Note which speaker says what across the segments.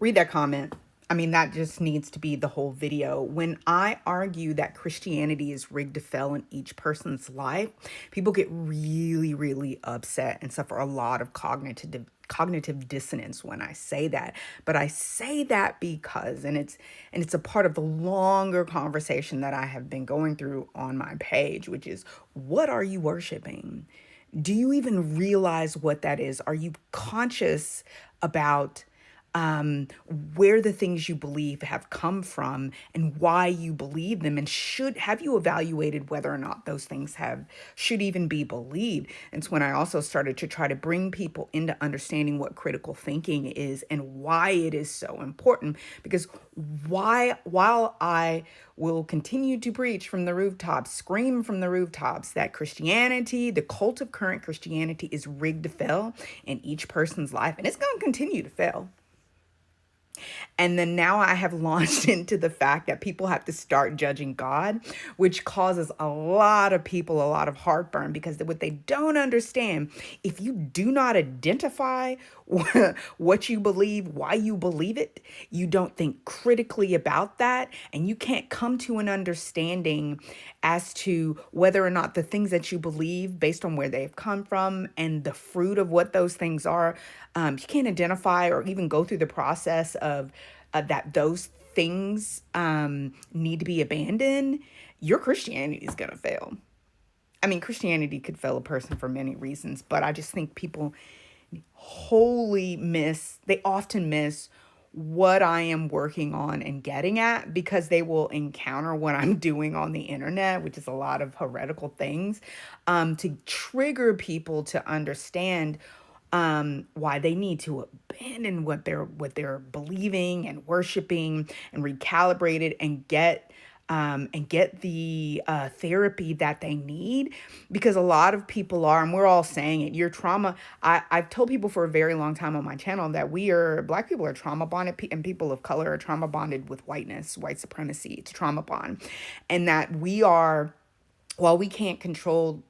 Speaker 1: Read that comment. I mean, that just needs to be the whole video. When I argue that Christianity is rigged to fail in each person's life, people get really, really upset and suffer a lot of cognitive dissonance when I say that. But I say that because and it's a part of the longer conversation that I have been going through on my page, which is, what are you worshiping? Do you even realize what that is? Are you conscious about um, where the things you believe have come from and why you believe them, and should have you evaluated whether or not those things have should even be believed? And it's when I also started to try to bring people into understanding what critical thinking is and why it is so important. Because while I will continue to preach from the rooftops, scream from the rooftops that Christianity, the cult of current Christianity, is rigged to fail in each person's life, and it's going to continue to fail. And then now I have launched into the fact that people have to start judging God, which causes a lot of people a lot of heartburn, because what they don't understand, if you do not identify what you believe, why you believe it, you don't think critically about that, and you can't come to an understanding as to whether or not the things that you believe based on where they've come from and the fruit of what those things are, you can't identify or even go through the process of that those things need to be abandoned, your Christianity is going to fail. I mean, Christianity could fail a person for many reasons, but I just think people they often miss what I am working on and getting at, because they will encounter what I'm doing on the internet, which is a lot of heretical things, to trigger people to understand why they need to abandon what they're believing and worshiping, and recalibrate it, and get the therapy that they need. Because a lot of people are, and we're all saying it, your trauma. I've told people for a very long time on my channel that Black people are trauma bonded, and people of color are trauma bonded with whiteness, white supremacy. It's trauma bond, and that while we can't control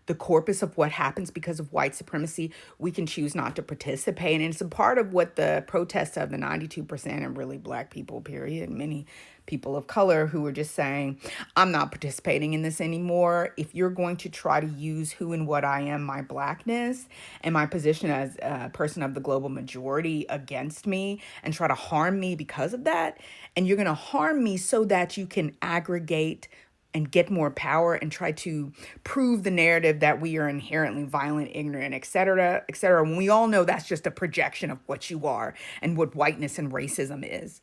Speaker 1: the corpus of what happens because of white supremacy, we can choose not to participate. And it's a part of what the protests of the 92% and really Black people, period, many people of color who are just saying, I'm not participating in this anymore. If you're going to try to use who and what I am, my Blackness, and my position as a person of the global majority against me, and try to harm me because of that, and you're going to harm me so that you can aggregate and get more power and try to prove the narrative that we are inherently violent, ignorant, et cetera, et cetera, when we all know that's just a projection of what you are and what whiteness and racism is.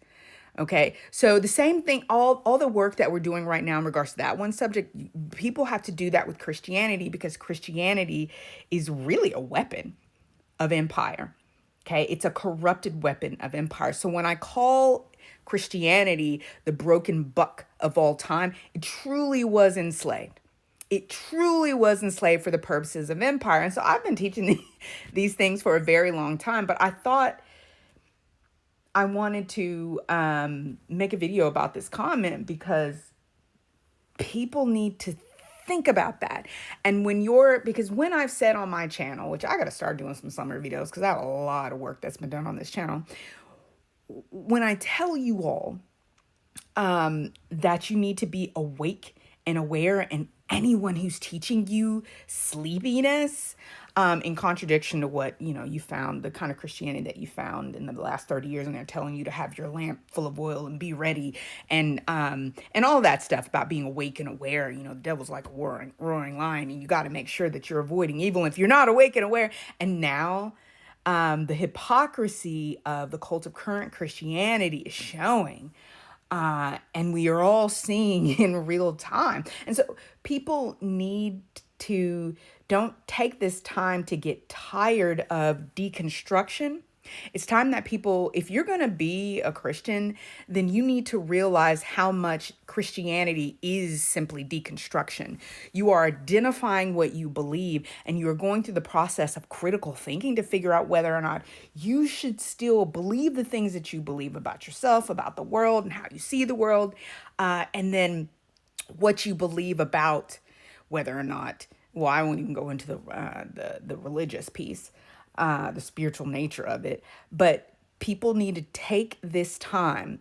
Speaker 1: Okay, so the same thing, all the work that we're doing right now in regards to that one subject, people have to do that with Christianity, because Christianity is really a weapon of empire. Okay, it's a corrupted weapon of empire. So when I call Christianity the broken buck of all time, it truly was enslaved. It truly was enslaved for the purposes of empire. And so I've been teaching these things for a very long time, but I thought I wanted to make a video about this comment, because people need to think about that. And because when I've said on my channel, which I got to start doing some summer videos because I have a lot of work that's been done on this channel. When I tell you all that you need to be awake and aware, and anyone who's teaching you sleepiness, in contradiction to what you found, the kind of Christianity that you found in the last 30 years, and they're telling you to have your lamp full of oil and be ready, and all that stuff about being awake and aware. The devil's like a roaring lion, and you got to make sure that you're avoiding evil if you're not awake and aware. And now the hypocrisy of the cult of current Christianity is showing. And we are all seeing in real time. And so people need to don't take this time to get tired of deconstruction. It's time that people, if you're going to be a Christian, then you need to realize how much Christianity is simply deconstruction. You are identifying what you believe, and you are going through the process of critical thinking to figure out whether or not you should still believe the things that you believe about yourself, about the world, and how you see the world, and then what you believe about whether or not, well, I won't even go into the religious piece, the spiritual nature of it, but People need to take this time,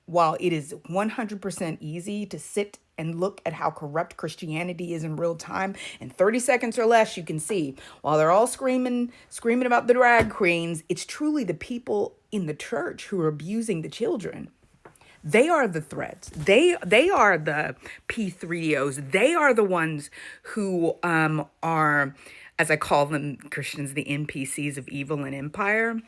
Speaker 1: while it is 100% easy to sit and look at how corrupt Christianity is in real time, in 30 seconds or less, you can see while they're all screaming about the drag queens, it's truly the people in the church who are abusing the children. They are the threats. They are the P3Os. They are the ones who are, as I call them, Christians, the NPCs of evil and empire,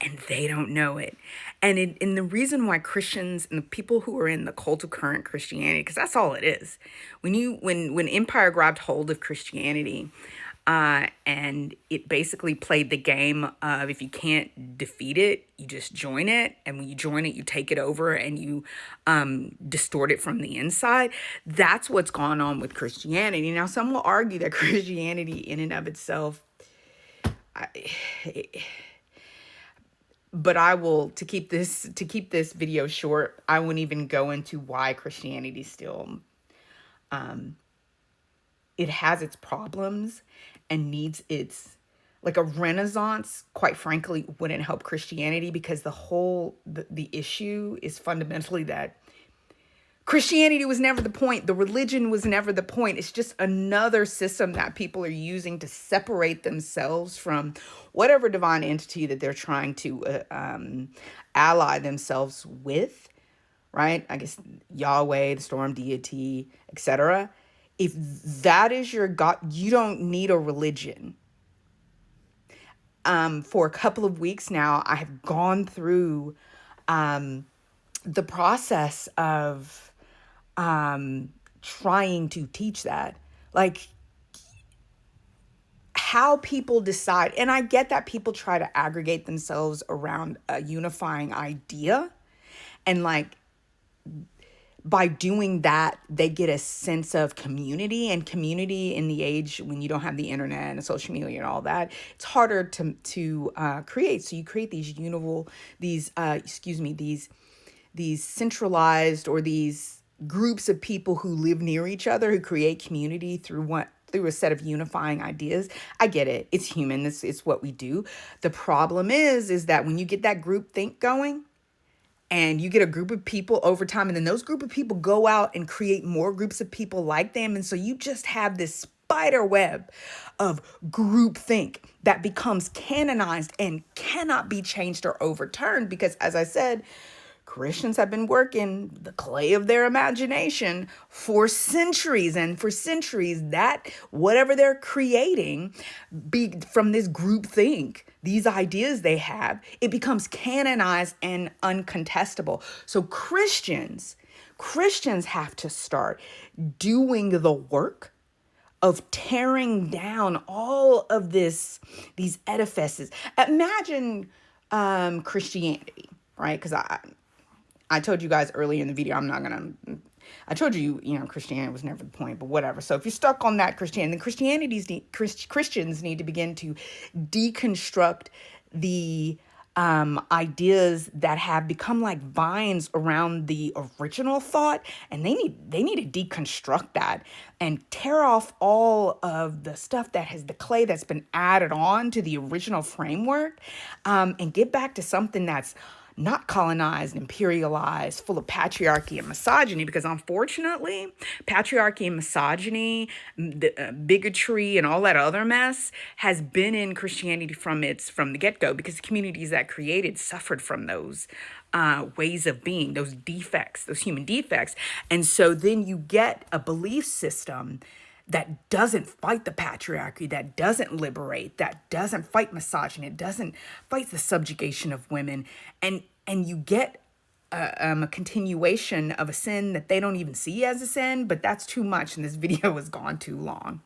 Speaker 1: and they don't know it. And the reason why Christians and the people who are in the cult of current Christianity, because that's all it is, when empire grabbed hold of Christianity, and it basically played the game of, if you can't defeat it, you just join it. And when you join it, you take it over and you distort it from the inside. That's what's gone on with Christianity. Now, some will argue that Christianity in and of itself, but I will, to keep this video short, I won't even go into why Christianity still, it has its problems and needs its, like, a renaissance, quite frankly, wouldn't help Christianity, because the issue is fundamentally that Christianity was never the point. The religion was never the point. It's just another system that people are using to separate themselves from whatever divine entity that they're trying to ally themselves with, right? I guess Yahweh, the storm deity, etc. If that is your God, you don't need a religion. For a couple of weeks now, I have gone through the process of trying to teach that. Like, how people decide. And I get that people try to aggregate themselves around a unifying idea. And, like, by doing that, they get a sense of community, and community in the age when you don't have the internet and social media and all that, it's harder to create. So you create these centralized, or these groups of people who live near each other, who create community through a set of unifying ideas. I get it. It's human. It's what we do. The problem is that when you get that group think going, and you get a group of people over time, and then those group of people go out and create more groups of people like them. And so you just have this spider web of groupthink that becomes canonized and cannot be changed or overturned, because, as I said, Christians have been working the clay of their imagination for centuries, and for centuries that whatever they're creating from this groupthink, these ideas they have, it becomes canonized and uncontestable. So Christians have to start doing the work of tearing down all of these edifices. Imagine Christianity, right? Because I told you guys earlier in the video, I told you, Christianity was never the point, but whatever. So if you're stuck on that Christianity, then Christians need to begin to deconstruct the ideas that have become like vines around the original thought, and they need to deconstruct that and tear off all of the stuff the clay that's been added on to the original framework, and get back to something that's not colonized, imperialized, full of patriarchy and misogyny, because unfortunately, patriarchy and misogyny, bigotry, and all that other mess has been in Christianity from the get-go, because the communities that created suffered from those ways of being, those defects, those human defects. And so then you get a belief system that doesn't fight the patriarchy, that doesn't liberate, that doesn't fight misogyny, it doesn't fight the subjugation of women. And you get a continuation of a sin that they don't even see as a sin, but that's too much, and this video has gone too long.